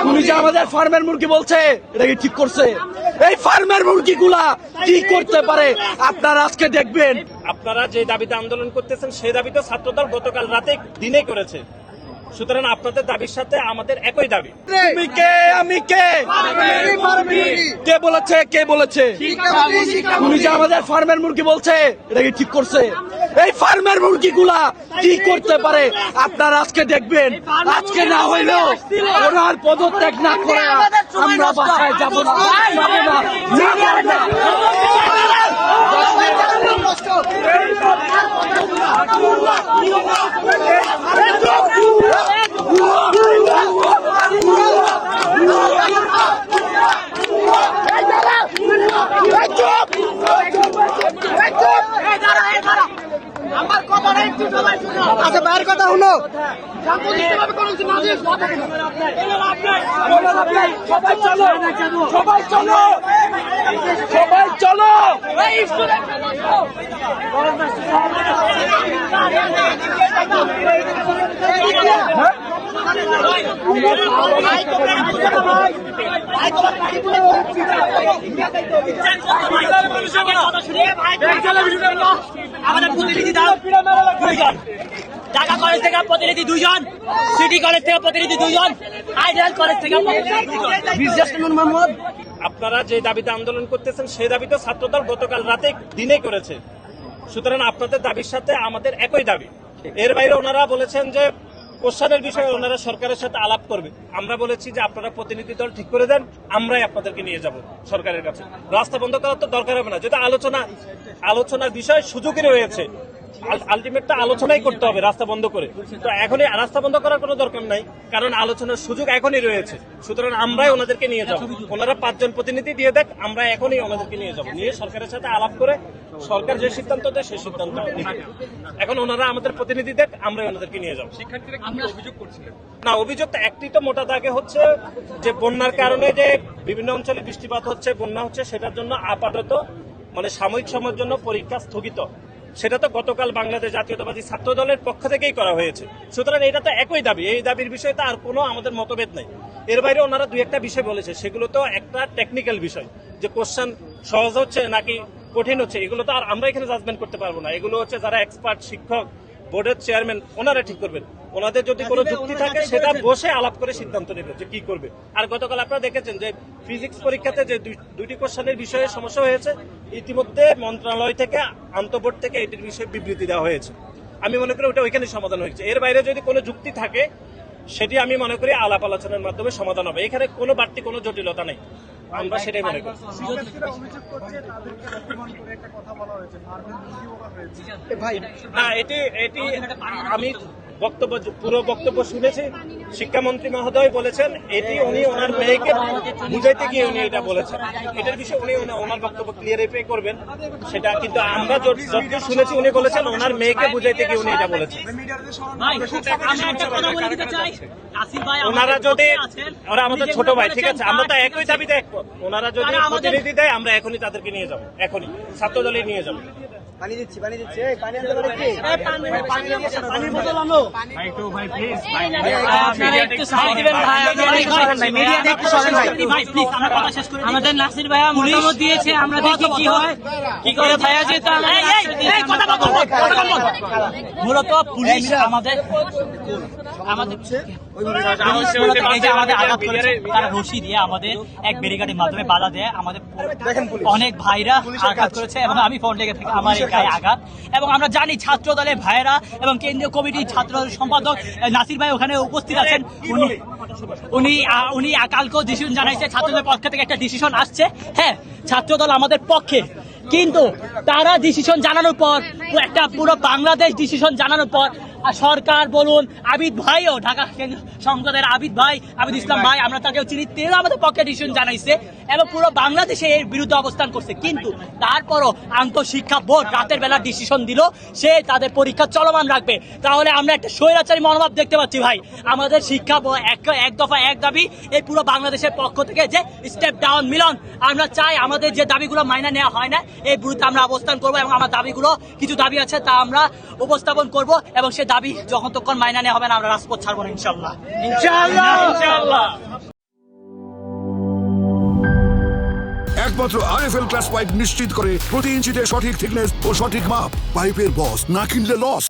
উনি যে আমাদের ফার্মের মুরগি বলছে এটা কি ঠিক করছে? এই ফার্মের মুরগিগুলা কি করতে পারে আপনারা আজকে দেখবেন। আপনারা যে দাবিতে আন্দোলন করতেছেন সেই দাবি তো ছাত্রদল গতকাল রাতে দিনে করেছে। সুতরাং আপনাদের দাবির সাথে আমাদের একই দাবি। তুমি কে, আমি কে? কে বলেছে? কে বলেছে? উনি যে আমাদের ফার্মের মুরগি বলছে এটা কি ঠিক করছে? এই ফার্মের মুরগিগুলা কি করতে পারে আপনারা আজকে দেখবেন। আজকে না হইলেও ওনার পদত্যাগ না করে আমরা বাসায় যাবো না, যাবো না, যাবো না। আচ্ছা ভাইয়ের কথা হলো সবাই চলো, সবাই চলো, সবাই চলো। আমাদের প্রতিনিধি ঢাকা কলেজ থেকে প্রতিনিধি 2 জন, সিটি কলেজ থেকে প্রতিনিধি 2 জন, আইডিয়াল কলেজ থেকে আপনারা যে দাবিতে আন্দোলন করতেছেন সেই দাবি তো ছাত্রদল গতকাল রাতে দিনে করেছে। সুতরাং আপনাদের দাবির সাথে আমাদের একই দাবি। এর বাইরে ওনারা বলেছেন যে কোশ্চেনের বিষয়ে ওনারা সরকারের সাথে আলাপ করবে। আমরা বলেছি যে আপনারা প্রতিনিধি দল ঠিক করে দেন, আমরাই আপনাদেরকে নিয়ে যাব সরকারের কাছে। রাস্তা বন্ধ করার তো দরকার হবে না, যেটা আলোচনার বিষয় সুযোগই রয়েছে। আলটিমেটটা আলোচনাই করতে হবে রাস্তা বন্ধ করে। তো এখনই রাস্তা বন্ধ করার কোনো দরকার নাই, কারণ আলোচনার সুযোগ এখনই রয়েছে। সুতরাং আমরাই ওনাদেরকে নিয়ে যাব। ওনারা 5 জন প্রতিনিধি দিয়ে দেখ, আমরা এখনই ওনাদেরকে নিয়ে যাব, নিয়ে সরকারের সাথে আলাপ করে সরকার যে সিদ্ধান্ত দেয় সেই সিদ্ধান্ত নিবে। এখন ওনারা আমাদের প্রতিনিধি দেখ, আমরাই ওনাদেরকে নিয়ে যাব। শিক্ষার্থীরা কি অভিযোগ করছিলেন? না, অভিযোগ তো একটি তো মোটা দাগে হচ্ছে যে বন্যার কারণে যে বিভিন্ন অঞ্চলে বৃষ্টিপাত হচ্ছে, বন্যা হচ্ছে, সেটার জন্য আপাতত সাময়িক সময়ের জন্য পরীক্ষা স্থগিত। সেটা তো গতকাল বাংলাদেশ জাতীয়তাবাদী ছাত্র দলের পক্ষ থেকেই করা হয়েছে। সুতরাং এটা তো একই দাবি, এই দাবির বিষয়ে তো আর কোনো আমাদের মতভেদ নাই। এর বাইরে ওনারা 2-1টা বিষয় বলেছে, সেগুলো তো একটা টেকনিক্যাল বিষয়, যে কোশ্চেন সহজ হচ্ছে নাকি কঠিন হচ্ছে, এগুলো তো আর আমরা এখানে জাজমেন্ট করতে পারবো না। এগুলো হচ্ছে যারা এক্সপার্ট, শিক্ষক, বোর্ডের চেয়ারম্যান, ওনারা ঠিক করবেন। ওনাদের যদি কোনো যুক্তি থাকে সেটা বসে আলাপ করে সিদ্ধান্ত নেবে যে কি করবে। আর গতকাল আপনারা দেখেছেন যে ফিজিক্স পরীক্ষাতে যে 2টি কোশ্চেনের বিষয়ে সমস্যা হয়েছে, ইতিমধ্যে মন্ত্রণালয় থেকে, আন্তঃবোর্ড থেকে এটির বিষয়ে বিবৃতি দেওয়া হয়েছে। আমি মনে করি ওটা ওইখানে সমাধান হয়েছে। এর বাইরে যদি কোনো যুক্তি থাকে সেটি আমি মনে করি আলাপ আলোচনার মাধ্যমে সমাধান হবে। এখানে কোনো বাড়তি কোনো জটিলতা নেই, আমরা সেটাই মনে করি। না, এটি আমি পুরো বক্তব্য শুনেছি। শিক্ষামন্ত্রী মহোদয় বলেছেন এটি উনি ওনার মেয়েকে বুঝাইতে গিয়ে উনি এটা বলেছেন। এটার বিষয়ে উনি ওনার বক্তব্য ক্লিয়ারিফাই করবেন সেটা, কিন্তু আমরা যতদূর শুনেছি উনি বলেছেন ওনার মেয়েকে বুঝাইতে গিয়ে উনি এটা বলেছেন। ওনারা যদি, ওরা আমাদের ছোট ভাই, ঠিক আছে, আমরা তো একই দাবিতে একমত। ওনারা যদি প্রতিনিধি দেয় আমরা এখনই তাদেরকে নিয়ে যাবো, এখনই ছাত্র দলে নিয়ে যাবো। পানি দিচ্ছি পানি আনতে পারি পানি বোতল আনো ভাই, একটু ভাই প্লিজ ভাই, একটু সাইড দিবেন ভাই, মিডিয়া দেখতে সরেন ভাই প্লিজ, আমরা কথা শেষ করি। আমাদের নাসির ভাইয়া মতামত দিয়েছে, আমরা দেখি কি হয়, কি করে ভাইয়া। যেহেতু এই কথা বল, মূলত পুলিশ আমাদের আঘাত করেছে, তারা রশি দিয়ে আমাদের এক ব্যারিকেডের মাধ্যমে বাধা দেয়। আমাদের অনেক ভাইরা আঘাত করেছে এবং আমি ফোন লেগে থেকে আমার গায়ে আঘাত। এবং আমরা জানি ছাত্র দলের ভাইরা এবং কেন্দ্রীয় কমিটির ছাত্র সম্পাদক নাসির ভাই ওখানে উপস্থিত আছেন। উনি কালকেও ডিসিশন জানাইছে, ছাত্রদের পক্ষ থেকে একটা ডিসিশন আসছে। হ্যাঁ, ছাত্রদল আমাদের পক্ষে, কিন্তু তারা ডিসিশন জানানোর পর, একটা পুরো বাংলাদেশ ডিসিশন জানানোর পর সরকার বলুন, আবিদ ভাইও, ঢাকা সংসদের আবিদ ইসলাম ভাই, আমরা তাকেও চিনি, তিনি আমাদের পক্ষে ডিসিশন জানাইছে এবং পুরো বাংলাদেশে এর বিরুদ্ধে অবস্থান করছে। কিন্তু তারপরও আন্তঃশিক্ষা বোর্ড রাতের বেলা ডিসিশন দিল সে তাদের পরীক্ষা চলমান রাখবে। তাহলে আমরা একটা স্বৈরাচারী মনোভাব দেখতে পাচ্ছি ভাই। আমাদের শিক্ষা এক দফা এক দাবি, এই পুরো বাংলাদেশের পক্ষ থেকে যে স্টেপ ডাউন মিলন, আমরা চাই আমাদের যে দাবিগুলো মাইনা নেওয়া হয় না, এই বিরুদ্ধে আমরা অবস্থান করবো এবং আমার দাবিগুলো, কিছু দাবি আছে তা আমরা উপস্থাপন করব এবং সে দাবি যখন তখন মাইনা নেওয়া হবে না, আমরা রাজপথ ছাড়বো না ইনশাল্লাহ। একমাত্র আরএফএল ক্লাস পাইপ নিশ্চিত করে প্রতি ইঞ্চিতে সঠিক থিকনেস ও সঠিক মাপ। পাইপের বস, না কিনলে লস।